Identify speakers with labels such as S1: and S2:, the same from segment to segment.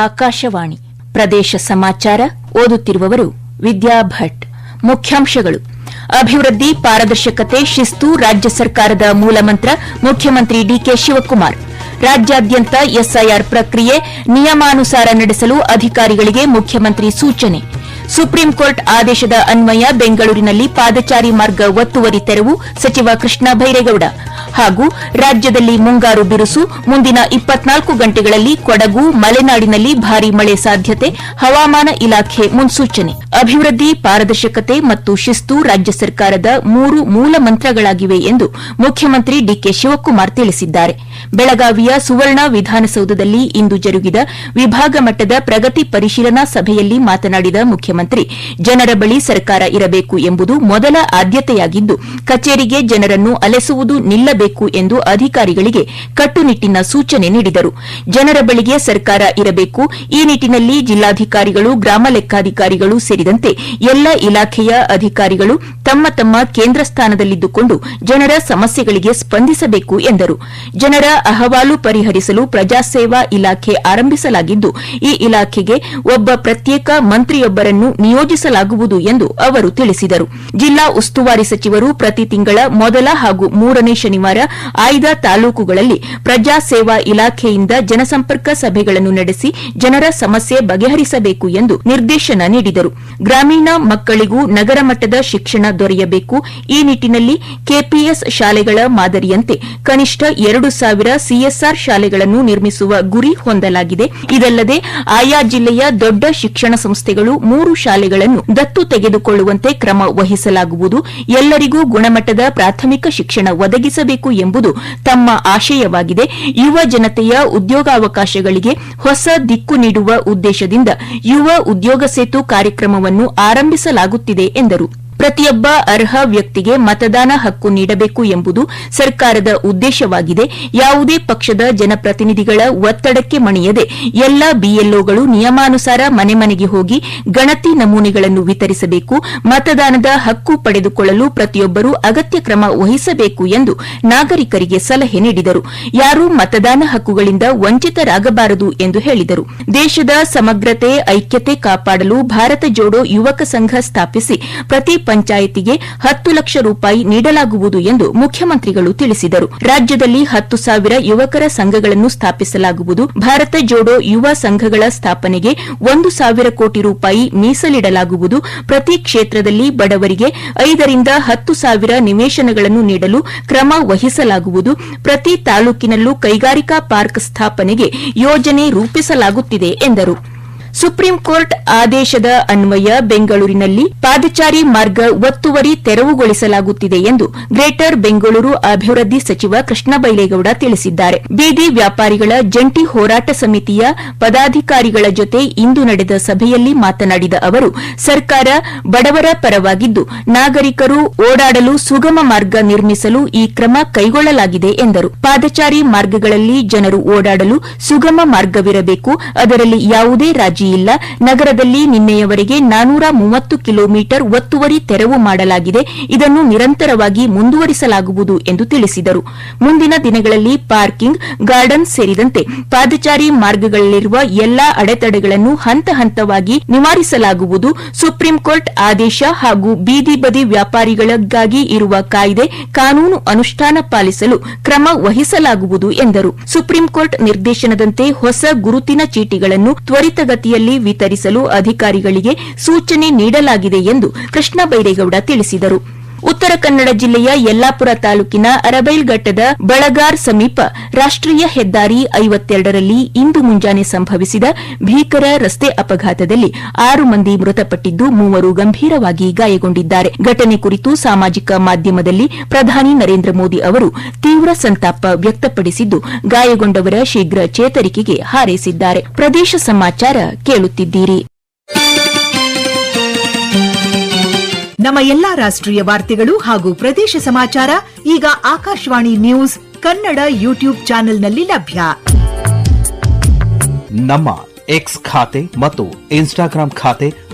S1: ಆಕಾಶವಾಣಿ ಪ್ರದೇಶ ಸಮಾಚಾರ ಓದುತ್ತಿರುವವರು ವಿದ್ಯಾ ಭಟ್. ಮುಖ್ಯಾಂಶಗಳು: ಅಭಿವೃದ್ಧಿ, ಪಾರದರ್ಶಕತೆ, ಶಿಸ್ತು ರಾಜ್ಯ ಸರ್ಕಾರದ ಮೂಲಮಂತ್ರ. ಮುಖ್ಯಮಂತ್ರಿ ಡಿಕೆ ಶಿವಕುಮಾರ್. ರಾಜ್ಯಾದ್ಯಂತ ಎಸ್ಐಆರ್ ಪ್ರಕ್ರಿಯೆ ನಿಯಮಾನುಸಾರ ನಡೆಸಲು ಅಧಿಕಾರಿಗಳಿಗೆ ಮುಖ್ಯಮಂತ್ರಿ ಸೂಚನೆ. ಸುಪ್ರೀಂ ಕೋರ್ಟ್ ಆದೇಶದ ಅನ್ವಯ ಬೆಂಗಳೂರಿನಲ್ಲಿ ಪಾದಚಾರಿ ಮಾರ್ಗ ಒತ್ತುವರಿ ತೆರವು. ಸಚಿವ ಕೃಷ್ಣ ಬೈರೇಗೌಡ. ಹಾಗೂ ರಾಜ್ಯದಲ್ಲಿ ಮುಂಗಾರು ಬಿರುಸು, ಮುಂದಿನ 24 ಗಂಟೆಗಳಲ್ಲಿ ಕೊಡಗು, ಮಲೆನಾಡಿನಲ್ಲಿ ಭಾರೀ ಮಳೆ ಸಾಧ್ಯತೆ. ಹವಾಮಾನ ಇಲಾಖೆ ಮುನ್ಸೂಚನೆ. ಅಭಿವೃದ್ಧಿ, ಪಾರದರ್ಶಕತೆ ಮತ್ತು ಶಿಸ್ತು ರಾಜ್ಯ ಸರ್ಕಾರದ 3 ಮೂಲ ಮಂತ್ರಗಳಾಗಿವೆ ಎಂದು ಮುಖ್ಯಮಂತ್ರಿ ಡಿಕೆ ಶಿವಕುಮಾರ್ ತಿಳಿಸಿದ್ದಾರೆ. ಬೆಳಗಾವಿಯ ಸುವರ್ಣ ವಿಧಾನಸೌಧದಲ್ಲಿ ಇಂದು ಜರುಗಿದ ವಿಭಾಗ ಮಟ್ಟದ ಪ್ರಗತಿ ಪರಿಶೀಲನಾ ಸಭೆಯಲ್ಲಿ ಮಾತನಾಡಿದ ಮುಖ್ಯಮಂತ್ರಿ, ಜನರ ಬಳಿ ಸರ್ಕಾರ ಇರಬೇಕು ಎಂಬುದು ಮೊದಲ ಆದ್ಯತೆಯಾಗಿದ್ದು, ಕಚೇರಿಗೆ ಜನರನ್ನು ಅಲೆಸುವುದು ನಿಲ್ಲಬೇಕು ಎಂದು ಅಧಿಕಾರಿಗಳಿಗೆ ಕಟ್ಟುನಿಟ್ಟಿನ ಸೂಚನೆ ನೀಡಿದರು. ಜನರ ಬಳಿಗೆ ಸರ್ಕಾರ ಇರಬೇಕು. ಈ ನಿಟ್ಟಿನಲ್ಲಿ ಜಿಲ್ಲಾಧಿಕಾರಿಗಳು, ಗ್ರಾಮ ಲೆಕ್ಕಾಧಿಕಾರಿಗಳು ಸೇರಿದಂತೆ ಎಲ್ಲ ಇಲಾಖೆಯ ಅಧಿಕಾರಿಗಳು ತಮ್ಮ ತಮ್ಮ ಕೇಂದ್ರ ಸ್ಥಾನದಲ್ಲಿದ್ದುಕೊಂಡು ಜನರ ಸಮಸ್ಯೆಗಳಿಗೆ ಸ್ಪಂದಿಸಬೇಕು ಎಂದರು. ಜನರ ಅಹವಾಲು ಪರಿಹರಿಸಲು ಪ್ರಜಾಸೇವಾ ಇಲಾಖೆ ಆರಂಭಿಸಲಾಗಿದ್ದು, ಈ ಇಲಾಖೆಗೆ ಒಬ್ಬ ಪ್ರತ್ಯೇಕ ಮಂತ್ರಿಯೊಬ್ಬರನ್ನು ನಿಯೋಜಿಸಲಾಗುವುದು ಎಂದು ಅವರು ತಿಳಿಸಿದರು. ಜಿಲ್ಲಾ ಉಸ್ತುವಾರಿ ಸಚಿವರು ಪ್ರತಿ ತಿಂಗಳ ಮೊದಲ ಹಾಗೂ 3ನೇ ಶನಿವಾರ ಆಯ್ದ ತಾಲೂಕುಗಳಲ್ಲಿ ಪ್ರಜಾಸೇವಾ ಇಲಾಖೆಯಿಂದ ಜನಸಂಪರ್ಕ ಸಭೆಗಳನ್ನು ನಡೆಸಿ ಜನರ ಸಮಸ್ಯೆ ಬಗೆಹರಿಸಬೇಕು ಎಂದು ನಿರ್ದೇಶನ ನೀಡಿದರು. ಗ್ರಾಮೀಣ ಮಕ್ಕಳಿಗೂ ನಗರ ಮಟ್ಟದ ಶಿಕ್ಷಣ ದೊರೆಯಬೇಕು. ಈ ನಿಟ್ಟಿನಲ್ಲಿ ಕೆಪಿಎಸ್ ಶಾಲೆಗಳ ಮಾದರಿಯಂತೆ ಕನಿಷ್ಠ 2,000 ಸಿಎಸ್ಆರ್ ಶಾಲೆಗಳನ್ನು ನಿರ್ಮಿಸುವ ಗುರಿ ಹೊಂದಲಾಗಿದೆ. ಇದಲ್ಲದೆ ಆಯಾ ಜಿಲ್ಲೆಯ ದೊಡ್ಡ ಶಿಕ್ಷಣ ಸಂಸ್ಥೆಗಳು 3 ಶಾಲೆಗಳನ್ನು ದತ್ತು ತೆಗೆದುಕೊಳ್ಳುವಂತೆ ಕ್ರಮ ವಹಿಸಲಾಗುವುದು. ಎಲ್ಲರಿಗೂ ಗುಣಮಟ್ಟದ ಪ್ರಾಥಮಿಕ ಶಿಕ್ಷಣ ಒದಗಿಸಬೇಕು ಎಂಬುದು ತಮ್ಮ ಆಶಯವಾಗಿದೆ. ಯುವ ಜನತೆಯ ಉದ್ಯೋಗಾವಕಾಶಗಳಿಗೆ ಹೊಸ ದಿಕ್ಕು ನೀಡುವ ಉದ್ದೇಶದಿಂದ ಯುವ ಉದ್ಯೋಗ ಸೇತು ಕಾರ್ಯಕ್ರಮವನ್ನು ಆರಂಭಿಸಲಾಗುತ್ತಿದೆ ಎಂದರು. ಪ್ರತಿಯೊಬ್ಬ ಅರ್ಹ ವ್ಯಕ್ತಿಗೆ ಮತದಾನ ಹಕ್ಕು ನೀಡಬೇಕು ಎಂಬುದು ಸರ್ಕಾರದ ಉದ್ದೇಶವಾಗಿದೆ. ಯಾವುದೇ ಪಕ್ಷದ ಜನಪ್ರತಿನಿಧಿಗಳ ಒತ್ತಡಕ್ಕೆ ಮಣಿಯದೆ ಎಲ್ಲ ಬಿಎಲ್ಒಗಳು ನಿಯಮಾನುಸಾರ ಮನೆ ಮನೆಗೆ ಹೋಗಿ ಗಣತಿ ನಮೂನೆಗಳನ್ನು ವಿತರಿಸಬೇಕು. ಮತದಾನದ ಹಕ್ಕು ಪಡೆದುಕೊಳ್ಳಲು ಪ್ರತಿಯೊಬ್ಬರೂ ಅಗತ್ಯ ಕ್ರಮ ವಹಿಸಬೇಕು ಎಂದು ನಾಗರಿಕರಿಗೆ ಸಲಹೆ ನೀಡಿದರು. ಯಾರೂ ಮತದಾನ ಹಕ್ಕುಗಳಿಂದ ವಂಚಿತರಾಗಬಾರದು ಎಂದು ಹೇಳಿದರು. ದೇಶದ ಸಮಗ್ರತೆ, ಐಕ್ಯತೆ ಕಾಪಾಡಲು ಭಾರತ ಜೋಡೋ ಯುವಕ ಸಂಘ ಸ್ಥಾಪಿಸಿ ಪ್ರತಿ ಪಂಚಾಯಿತಿಗೆ 10 ಲಕ್ಷ ರೂಪಾಯಿ ನೀಡಲಾಗುವುದು ಎಂದು ಮುಖ್ಯಮಂತ್ರಿಗಳು ತಿಳಿಸಿದರು. ರಾಜ್ಯದಲ್ಲಿ 10,000 ಯುವಕರ ಸಂಘಗಳನ್ನು ಸ್ಥಾಪಿಸಲಾಗುವುದು. ಭಾರತ ಜೋಡೋ ಯುವ ಸಂಘಗಳ ಸ್ಥಾಪನೆಗೆ 1,000 ಕೋಟಿ ರೂಪಾಯಿ ಮೀಸಲಿಡಲಾಗುವುದು. ಪ್ರತಿ ಕ್ಷೇತ್ರದಲ್ಲಿ ಬಡವರಿಗೆ 5 ರಿಂದ 10,000 ನಿವೇಶನಗಳನ್ನು ನೀಡಲು ಕ್ರಮ ವಹಿಸಲಾಗುವುದು. ಪ್ರತಿ ತಾಲೂಕಿನಲ್ಲೂ ಕೈಗಾರಿಕಾ ಪಾರ್ಕ್ ಸ್ಥಾಪನೆಗೆ ಯೋಜನೆ ರೂಪಿಸಲಾಗುತ್ತಿದೆ ಎಂದರು. ಸುಪ್ರೀಂ ಕೋರ್ಟ್ ಆದೇಶದ ಅನ್ವಯ ಬೆಂಗಳೂರಿನಲ್ಲಿ ಪಾದಚಾರಿ ಮಾರ್ಗ ಒತ್ತುವರಿ ತೆರವುಗೊಳಿಸಲಾಗುತ್ತಿದೆ ಎಂದು ಗ್ರೇಟರ್ ಬೆಂಗಳೂರು ಅಭಿವೃದ್ಧಿ ಸಚಿವ ಕೃಷ್ಣ ಬೈರೇಗೌಡ ತಿಳಿಸಿದ್ದಾರೆ. ಬೀದಿ ವ್ಯಾಪಾರಿಗಳ ಜಂಟಿ ಹೋರಾಟ ಸಮಿತಿಯ ಪದಾಧಿಕಾರಿಗಳ ಜೊತೆ ಇಂದು ನಡೆದ ಸಭೆಯಲ್ಲಿ ಮಾತನಾಡಿದ ಅವರು, ಸರ್ಕಾರ ಬಡವರ ಪರವಾಗಿದ್ದು ನಾಗರಿಕರು ಓಡಾಡಲು ಸುಗಮ ಮಾರ್ಗ ನಿರ್ಮಿಸಲು ಈ ಕ್ರಮ ಕೈಗೊಳ್ಳಲಾಗಿದೆ ಎಂದರು. ಪಾದಚಾರಿ ಮಾರ್ಗಗಳಲ್ಲಿ ಜನರು ಓಡಾಡಲು ಸುಗಮ ಮಾರ್ಗವಿರಬೇಕು. ಅದರಲ್ಲಿ ಯಾವುದೇ ರಾಜಿ ಇಲ್ಲ. ನಗರದಲ್ಲಿ ನಿನ್ನೆಯವರೆಗೆ 430 ಕಿಲೋಮೀಟರ್ ಒತ್ತುವರಿ ತೆರವು ಮಾಡಲಾಗಿದೆ. ಇದನ್ನು ನಿರಂತರವಾಗಿ ಮುಂದುವರಿಸಲಾಗುವುದು ಎಂದು ತಿಳಿಸಿದರು. ಮುಂದಿನ ದಿನಗಳಲ್ಲಿ ಪಾರ್ಕಿಂಗ್, ಗಾರ್ಡನ್ ಸೇರಿದಂತೆ ಪಾದಚಾರಿ ಮಾರ್ಗಗಳಲ್ಲಿರುವ ಎಲ್ಲಾ ಅಡೆತಡೆಗಳನ್ನು ಹಂತ ಹಂತವಾಗಿ ನಿವಾರಿಸಲಾಗುವುದು. ಸುಪ್ರೀಂ ಕೋರ್ಟ್ ಆದೇಶ ಹಾಗೂ ಬೀದಿ ಬದಿ ವ್ಯಾಪಾರಿಗಳಿಗಾಗಿ ಇರುವ ಕಾಯ್ದೆ ಕಾನೂನು ಅನುಷ್ಠಾನ ಪಾಲಿಸಲು ಕ್ರಮ ವಹಿಸಲಾಗುವುದು ಎಂದರು. ಸುಪ್ರೀಂ ಕೋರ್ಟ್ ನಿರ್ದೇಶನದಂತೆ ಹೊಸ ಗುರುತಿನ ಚೀಟಿಗಳನ್ನು ತ್ವರಿತಗತಿಯಲ್ಲಿ ವಿತರಿಸಲು ಅಧಿಕಾರಿಗಳಿಗೆ ಸೂಚನೆ ನೀಡಲಾಗಿದೆ ಎಂದು ಕೃಷ್ಣ ಬೈರೇಗೌಡ ತಿಳಿಸಿದರು. ಉತ್ತರ ಕನ್ನಡ ಜಿಲ್ಲೆಯ ಯಲ್ಲಾಪುರ ತಾಲೂಕಿನ ಅರಬೈಲ್ಘಟ್ಟದ ಬಳಗಾರ್ ಸಮೀಪ ರಾಷ್ಟೀಯ ಹೆದ್ದಾರಿ 52ರಲ್ಲಿ ಇಂದು ಮುಂಜಾನೆ ಸಂಭವಿಸಿದ ಭೀಕರ ರಸ್ತೆ ಅಪಘಾತದಲ್ಲಿ 6 ಮಂದಿ ಮೃತಪಟ್ಟಿದ್ದು 3 ಗಂಭೀರವಾಗಿ ಗಾಯಗೊಂಡಿದ್ದಾರೆ. ಘಟನೆ ಕುರಿತು ಸಾಮಾಜಿಕ ಮಾಧ್ಯಮದಲ್ಲಿ ಪ್ರಧಾನಿ ನರೇಂದ್ರ ಮೋದಿ ಅವರು ತೀವ್ರ ಸಂತಾಪ ವ್ಯಕ್ತಪಡಿಸಿದ್ದು, ಗಾಯಗೊಂಡವರ ಶೀಘ್ರ ಚೇತರಿಕೆಗೆ ಹಾರೈಸಿದ್ದಾರೆ. ಪ್ರದೇಶ ಸಮಾಚಾರ ಕೇಳುತ್ತಿದ್ದೀರಿ.
S2: ನಮ್ಮ ಎಲ್ಲಾ ರಾಷ್ಟ್ರೀಯ ವಾರ್ತೆಗಳು ಹಾಗೂ ಪ್ರದೇಶ ಸಮಾಚಾರ ಈಗ ಆಕಾಶವಾಣಿ ನ್ಯೂಸ್ ಕನ್ನಡ ಯೂಟ್ಯೂಬ್ ಚಾನೆಲ್ನಲ್ಲಿ ಲಭ್ಯ.
S3: ನಮ್ಮ ಎಕ್ಸ್ ಖಾತೆ ಮತ್ತು ಇನ್ಸ್ಟಾಗ್ರಾಂ ಖಾತೆ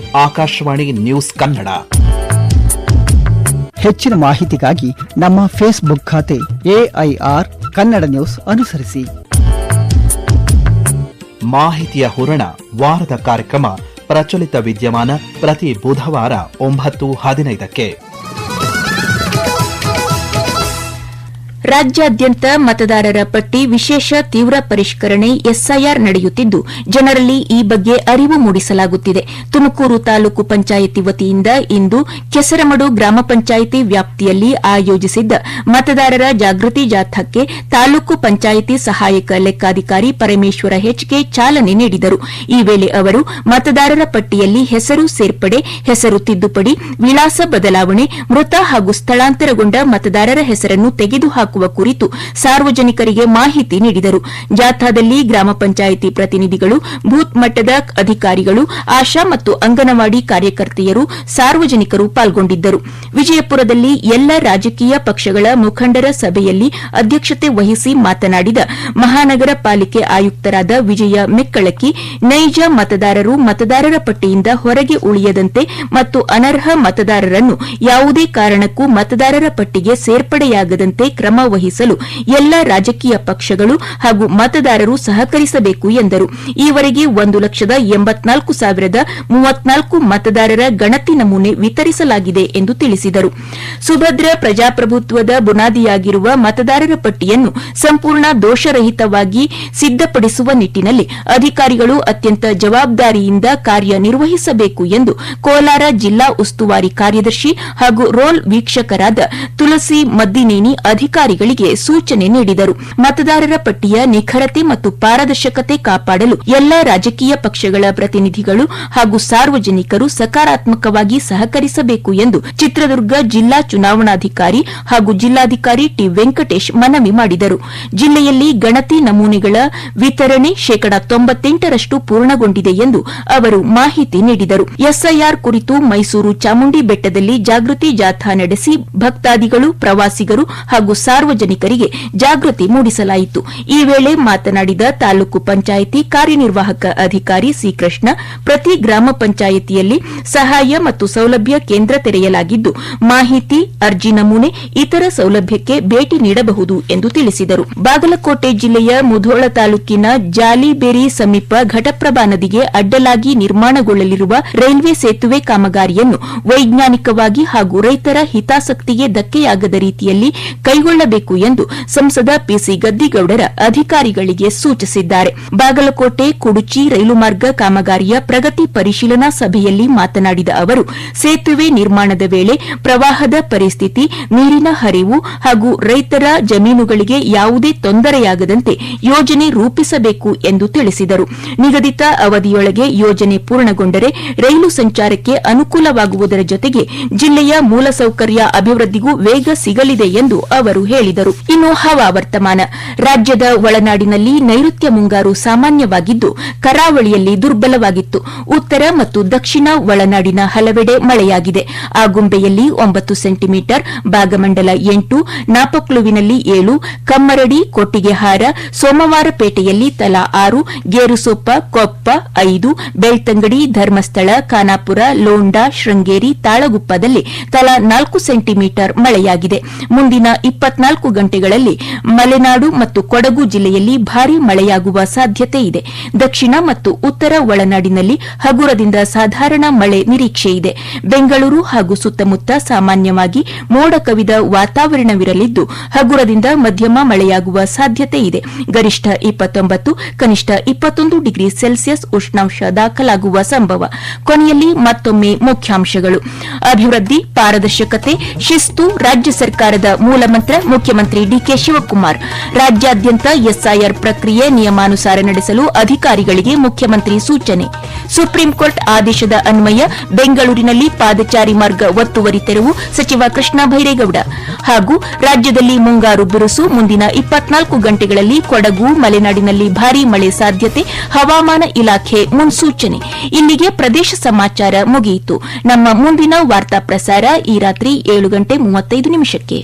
S3: ಆಕಾಶವಾಣಿ ನ್ಯೂಸ್ ಕನ್ನಡ.
S4: ಹೆಚ್ಚಿನ ಮಾಹಿತಿಗಾಗಿ ನಮ್ಮ ಫೇಸ್ಬುಕ್ ಖಾತೆ AIR ಕನ್ನಡ ನ್ಯೂಸ್ ಅನುಸರಿಸಿ.
S3: ಮಾಹಿತಿಯ ಹೂರಣ ವಾರದ ಕಾರ್ಯಕ್ರಮ ಪ್ರಚಲಿತ ವಿದ್ಯಮಾನ ಪ್ರತಿ ಬುಧವಾರ 9:15ಕ್ಕೆ.
S1: ರಾಜ್ಯಾದ್ಯಂತ ಮತದಾರರ ಪಟ್ಟಿ ವಿಶೇಷ ತೀವ್ರ ಪರಿಷ್ಕರಣೆ ಎಸ್ಐಆರ್ ನಡೆಯುತ್ತಿದ್ದು ಜನರಲ್ಲಿ ಈ ಬಗ್ಗೆ ಅರಿವು ಮೂಡಿಸಲಾಗುತ್ತಿದೆ. ತುಮಕೂರು ತಾಲೂಕು ಪಂಚಾಯಿತಿ ವತಿಯಿಂದ ಇಂದು ಕೆಸರಮಡು ಗ್ರಾಮ ಪಂಚಾಯಿತಿ ವ್ಯಾಪ್ತಿಯಲ್ಲಿ ಆಯೋಜಿಸಿದ್ದ ಮತದಾರರ ಜಾಗೃತಿ ಜಾಥಾಕ್ಕೆ ತಾಲೂಕು ಪಂಚಾಯಿತಿ ಸಹಾಯಕ ಲೆಕ್ಕಾಧಿಕಾರಿ ಪರಮೇಶ್ವರ ಹೆಚ್ಗೆ ಚಾಲನೆ ನೀಡಿದರು. ಈ ವೇಳೆ ಅವರು ಮತದಾರರ ಪಟ್ಟಿಯಲ್ಲಿ ಹೆಸರು ಸೇರ್ಪಡೆ, ಹೆಸರು ತಿದ್ದುಪಡಿ, ವಿಳಾಸ ಬದಲಾವಣೆ, ಮೃತ ಹಾಗೂ ಸ್ಥಳಾಂತರಗೊಂಡ ಮತದಾರರ ಹೆಸರನ್ನು ತೆಗೆದುಹಾಕುವ ಕುರಿತು ಸಾರ್ವಜನಿಕರಿಗೆ ಮಾಹಿತಿ ನೀಡಿದರು. ಜಾಥಾದಲ್ಲಿ ಗ್ರಾಮ ಪಂಚಾಯಿತಿ ಪ್ರತಿನಿಧಿಗಳು, ಬೂತ್ ಮಟ್ಟದ ಅಧಿಕಾರಿಗಳು, ಆಶಾ ಮತ್ತು ಅಂಗನವಾಡಿ ಕಾರ್ಯಕರ್ತೆಯರು, ಸಾರ್ವಜನಿಕರು ಪಾಲ್ಗೊಂಡಿದ್ದರು. ವಿಜಯಪುರದಲ್ಲಿ ಎಲ್ಲ ರಾಜಕೀಯ ಪಕ್ಷಗಳ ಮುಖಂಡರ ಸಭೆಯಲ್ಲಿ ಅಧ್ಯಕ್ಷತೆ ವಹಿಸಿ ಮಾತನಾಡಿದ ಮಹಾನಗರ ಪಾಲಿಕೆ ಆಯುಕ್ತರಾದ ವಿಜಯ ಮೆಕ್ಕಳಕ್ಕಿ, ನೈಜ ಮತದಾರರು ಮತದಾರರ ಪಟ್ಟಿಯಿಂದ ಹೊರಗೆ ಉಳಿಯದಂತೆ ಮತ್ತು ಅನರ್ಹ ಮತದಾರರನ್ನು ಯಾವುದೇ ಕಾರಣಕ್ಕೂ ಮತದಾರರ ಪಟ್ಟಿಗೆ ಸೇರ್ಪಡೆಯಾಗದಂತೆ ಕ್ರಮ ವಹಿಸಲು ಎಲ್ಲ ರಾಜಕೀಯ ಪಕ್ಷಗಳು ಹಾಗೂ ಮತದಾರರು ಸಹಕರಿಸಬೇಕು ಎಂದರು. ಈವರೆಗೆ 1,84,034 ಮತದಾರರ ಗಣತಿ ನಮೂನೆ ವಿತರಿಸಲಾಗಿದೆ ಎಂದು ತಿಳಿಸಿದರು. ಸುಭದ್ರ ಪ್ರಜಾಪ್ರಭುತ್ವದ ಬುನಾದಿಯಾಗಿರುವ ಮತದಾರರ ಪಟ್ಟಿಯನ್ನು ಸಂಪೂರ್ಣ ದೋಷರಹಿತವಾಗಿ ಸಿದ್ದಪಡಿಸುವ ನಿಟ್ಟಿನಲ್ಲಿ ಅಧಿಕಾರಿಗಳು ಅತ್ಯಂತ ಜವಾಬ್ದಾರಿಯಿಂದ ಕಾರ್ಯನಿರ್ವಹಿಸಬೇಕು ಎಂದು ಕೋಲಾರ ಜಿಲ್ಲಾ ಉಸ್ತುವಾರಿ ಕಾರ್ಯದರ್ಶಿ ಹಾಗೂ ರೋಲ್ ವೀಕ್ಷಕರಾದ ತುಳಸಿ ಮದ್ದಿನೇನಿ ಅಧಿಕಾರಿಗಳಿಗೆ ಸೂಚನೆ ನೀಡಿದರು. ಮತದಾರರ ಪಟ್ಟಿಯ ನಿಖರತೆ ಮತ್ತು ಪಾರದರ್ಶಕತೆ ಕಾಪಾಡಲು ಎಲ್ಲಾ ರಾಜಕೀಯ ಪಕ್ಷಗಳ ಪ್ರತಿನಿಧಿಗಳು ಹಾಗೂ ಸಾರ್ವಜನಿಕರು ಸಕಾರಾತ್ಮಕವಾಗಿ ಸಹಕರಿಸಬೇಕು ಎಂದು ಚಿತ್ರದುರ್ಗ ಜಿಲ್ಲಾ ಚುನಾವಣಾಧಿಕಾರಿ ಹಾಗೂ ಜಿಲ್ಲಾಧಿಕಾರಿ ಟಿ ವೆಂಕಟೇಶ್ ಮನವಿ ಮಾಡಿದರು. ಜಿಲ್ಲೆಯಲ್ಲಿ ಗಣತಿ ನಮೂನೆಗಳ ವಿತರಣೆ 98% ಪೂರ್ಣಗೊಂಡಿದೆ ಎಂದು ಅವರು ಮಾಹಿತಿ ನೀಡಿದರು. ಎಸ್ಐಆರ್ ಕುರಿತು ಮೈಸೂರು ಚಾಮುಂಡಿ ಬೆಟ್ಟದಲ್ಲಿ ಜಾಗೃತಿ ಜಾಥಾ ನಡೆಸಿ ಭಕ್ತಾದಿಗಳು, ಪ್ರವಾಸಿಗರು ಹಾಗೂ ಸಾರ್ವಜನಿಕರಿಗೆ ಜಾಗೃತಿ ಮೂಡಿಸಲಾಯಿತು. ಈ ವೇಳೆ ಮಾತನಾಡಿದ ತಾಲೂಕು ಪಂಚಾಯಿತಿ ಕಾರ್ಯನಿರ್ವಾಹಕ ಅಧಿಕಾರಿ ಸಿಕೃಷ್ಣ, ಪ್ರತಿ ಗ್ರಾಮ ಪಂಚಾಯಿತಿಯಲ್ಲಿ ಸಹಾಯ ಮತ್ತು ಸೌಲಭ್ಯ ಕೇಂದ್ರ ತೆರೆಯಲಾಗಿದ್ದು ಮಾಹಿತಿ, ಅರ್ಜಿ ನಮೂನೆ, ಇತರ ಸೌಲಭ್ಯಕ್ಕೆ ಭೇಟಿ ನೀಡಬಹುದು ಎಂದು ತಿಳಿಸಿದರು. ಬಾಗಲಕೋಟೆ ಜಿಲ್ಲೆಯ ಮುಧೋಳ ತಾಲೂಕಿನ ಜಾಲಿಬೇರಿ ಸಮೀಪ ಘಟಪ್ರಭಾ ನದಿಗೆ ಅಡ್ಡಲಾಗಿ ನಿರ್ಮಾಣಗೊಳ್ಳಲಿರುವ ರೈಲ್ವೆ ಸೇತುವೆ ಕಾಮಗಾರಿಯನ್ನು ವೈಜ್ಞಾನಿಕವಾಗಿ ಹಾಗೂ ರೈತರ ಹಿತಾಸಕ್ತಿಗೆ ಧಕ್ಕೆಯಾಗದ ರೀತಿಯಲ್ಲಿ ಕೈಗೊಳ್ಳಬೇಕು ಎಂದು ಸಂಸದ ಪಿಸಿ ಗದ್ದಿಗೌಡರ ಅಧಿಕಾರಿಗಳಿಗೆ ಸೂಚಿಸಿದ್ದಾರೆ. ಬಾಗಲಕೋಟೆ ಕುಡುಚಿ ರೈಲು ಮಾರ್ಗ ಕಾಮಗಾರಿಯ ಪ್ರಗತಿ ಪರಿಶೀಲನಾ ಸಭೆಯಲ್ಲಿ ಮಾತನಾಡಿದ ಅವರು, ಸೇತುವೆ ನಿರ್ಮಾಣದ ವೇಳೆ ಪ್ರವಾಹದ ಪರಿಸ್ಥಿತಿ, ನೀರಿನ ಹರಿವು ಹಾಗೂ ರೈತರ ಜಮೀನುಗಳಿಗೆ ಯಾವುದೇ ತೊಂದರೆಯಾಗದಂತೆ ಯೋಜನೆ ರೂಪಿಸಬೇಕು ಎಂದು ತಿಳಿಸಿದರು. ನಿಗದಿತ ಅವಧಿಯೊಳಗೆ ಯೋಜನೆ ಪೂರ್ಣಗೊಂಡರೆ ರೈಲು ಸಂಚಾರಕ್ಕೆ ಅನುಕೂಲವಾಗುವುದರ ಜೊತೆಗೆ ಜಿಲ್ಲೆಯ ಮೂಲಸೌಕರ್ಯ ಅಭಿವೃದ್ಧಿಗೂ ವೇಗ ಸಿಗಲಿದೆ ಎಂದು ಅವರು ಹೇಳಿದರು. ಇನ್ನು ಹವಾವರ್ತಮಾನ. ರಾಜ್ಯದ ಒಳನಾಡಿನಲ್ಲಿ ನೈಋತ್ಯ ಮುಂಗಾರು ಸಾಮಾನ್ಯವಾಗಿದ್ದು ಕರಾವಳಿಯಲ್ಲಿ ದುರ್ಬಲವಾಗಿತ್ತು. ಉತ್ತರ ಮತ್ತು ದಕ್ಷಿಣ ಒಳನಾಡಿನ ಹಲವೆಡೆ ಮಳೆಯಾಗಿದೆ. ಆಗುಂಬೆಯಲ್ಲಿ 9 ಸೆಂಟಿಮೀಟರ್, ಭಾಗಮಂಡಲ 8, ನಾಪಕ್ಲುವಿನಲ್ಲಿ 7, ಕಮ್ಮರಡಿ, ಕೊಟ್ಟಿಗೆಹಾರ, ಸೋಮವಾರಪೇಟೆಯಲ್ಲಿ ತಲಾ 6, ಗೇರುಸೊಪ್ಪ, ಕೊಪ್ಪ 5, ಬೆಳ್ತಂಗಡಿ, ಧರ್ಮಸ್ಥಳ, ಖಾನಾಪುರ, ಲೋಂಡಾ, ಶೃಂಗೇರಿ, ತಾಳಗುಪ್ಪದಲ್ಲಿ ತಲಾ 4 ಸೆಂಟಿಮೀಟರ್ ಮಳೆಯಾಗಿದೆ. ಮುಂದಿನ 24 ಗಂಟೆಗಳಲ್ಲಿ ಮಲೆನಾಡು ಮತ್ತು ಕೊಡಗು ಜಿಲ್ಲೆಯಲ್ಲಿ ಭಾರೀ ಮಳೆಯಾಗುವ ಸಾಧ್ಯತೆ ಇದೆ. ದಕ್ಷಿಣ ಮತ್ತು ಉತ್ತರ ಒಳನಾಡಿನಲ್ಲಿ ಹಗುರದಿಂದ ಸಾಧಾರಣ ಮಳೆ ನಿರೀಕ್ಷೆಯಿದೆ. ಬೆಂಗಳೂರು ಹಾಗೂ ಸುತ್ತಮುತ್ತ ಸಾಮಾನ್ಯವಾಗಿ ಮೋಡ ಕವಿದ ವಾತಾವರಣವಿರಲಿದ್ದು ಹಗುರದಿಂದ ಮಧ್ಯಮ ಮಳೆಯಾಗುವ ಸಾಧ್ಯತೆ ಇದೆ. ಗರಿಷ್ಠ 29, ಕನಿಷ್ಠ 21 ಡಿಗ್ರಿ ಸೆಲ್ಸಿಯಸ್ ಉಷ್ಣಾಂಶ ದಾಖಲಾಗುವ ಸಂಭವ. ಕೊನೆಯಲ್ಲಿ ಮತ್ತೊಮ್ಮೆ ಮುಖ್ಯಾಂಶಗಳು. ಅಭಿವೃದ್ಧಿ, ಪಾರದರ್ಶಕತೆ, ಶಿಸ್ತು ರಾಜ್ಯ ಸರ್ಕಾರದ ಮೂಲಮಂತ್ರ. ಮುಖ್ಯಮಂತ್ರಿ ಡಿಕೆ ಶಿವಕುಮಾರ್. ರಾಜ್ಯಾದ್ಯಂತ ಎಸ್ಐಆರ್ ಪ್ರಕ್ರಿಯೆ ನಿಯಮಾನುಸಾರ ನಡೆಸಲು ಅಧಿಕಾರಿಗಳಿಗೆ ಮುಖ್ಯಮಂತ್ರಿ ಸೂಚನೆ. ಸುಪ್ರೀಂ ಕೋರ್ಟ್ ಆದೇಶದ ಅನ್ವಯ ಬೆಂಗಳೂರಿನಲ್ಲಿ ಪಾದಚಾರಿ ಮಾರ್ಗ ಒತ್ತುವರಿ ತೆರವು. ಸಚಿವ ಕೃಷ್ಣ ಬೈರೇಗೌಡ. ಹಾಗೂ ರಾಜ್ಯದಲ್ಲಿ ಮುಂಗಾರು ಬಿರುಸು. ಮುಂದಿನ 24 ಗಂಟೆಗಳಲ್ಲಿ ಕೊಡಗು, ಮಲೆನಾಡಿನಲ್ಲಿ ಭಾರೀ ಮಳೆ ಸಾಧ್ಯತೆ. ಹವಾಮಾನ ಇಲಾಖೆ ಮುನ್ಸೂಚನೆ. ಇಲ್ಲಿಗೆ ಪ್ರದೇಶ ಸಮಾಚಾರ ಮುಗಿಯಿತು. ನಮ್ಮ ಮುಂದಿನ ವಾರ್ತಾ ಪ್ರಸಾರ ಈ ರಾತ್ರಿ 7:35 ನಿಮಿಷಕ್ಕೆ.